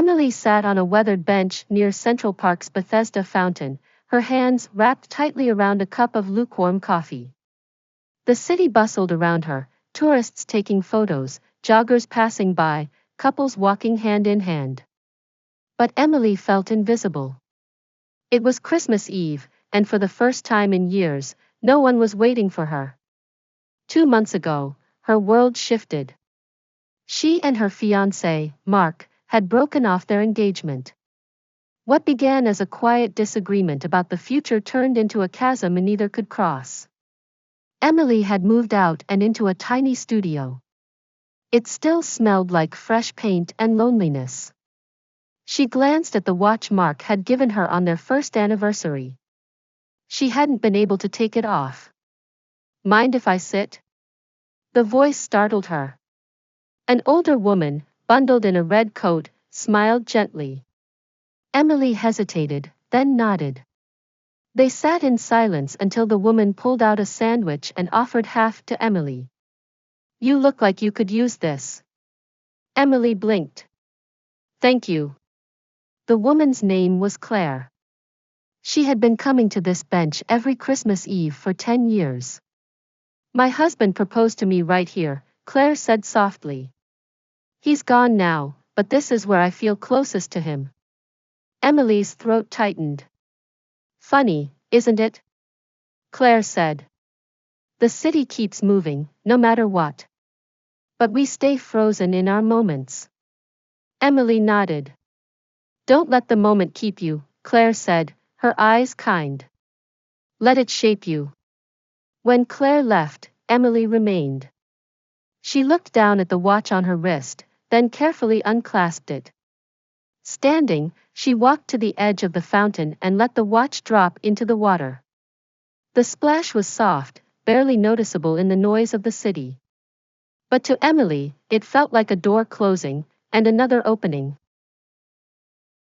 Emily sat on a weathered bench near Central Park's Bethesda fountain, her hands wrapped tightly around a cup of lukewarm coffee. The city bustled around her, tourists taking photos, joggers passing by, couples walking hand in hand. But Emily felt invisible. It was Christmas Eve, and for the first time in years, no one was waiting for her. 2 months ago, her world shifted. She and her fiancé, Mark, had broken off their engagement. What began as a quiet disagreement about the future turned into a chasm neither could cross. Emily had moved out and into a tiny studio. It still smelled like fresh paint and loneliness. She glanced at the watch Mark had given her on their first anniversary. She hadn't been able to take it off. "Mind if I sit?" The voice startled her. An older woman, bundled in a red coat, smiled gently. Emily hesitated, then nodded. They sat in silence until the woman pulled out a sandwich and offered half to Emily. "You look like you could use this." Emily blinked. "Thank you." The woman's name was Claire. She had been coming to this bench every Christmas Eve for 10 years. "My husband proposed to me right here," Claire said softly. "He's gone now, but this is where I feel closest to him." Emily's throat tightened. "Funny, isn't it?" Claire said. "The city keeps moving, no matter what. But we stay frozen in our moments." Emily nodded. "Don't let the moment keep you," Claire said, her eyes kind. "Let it shape you." When Claire left, Emily remained. She looked down at the watch on her wrist, then carefully unclasped it. Standing, she walked to the edge of the fountain and let the watch drop into the water. The splash was soft, barely noticeable in the noise of the city. But to Emily, it felt like a door closing, and another opening.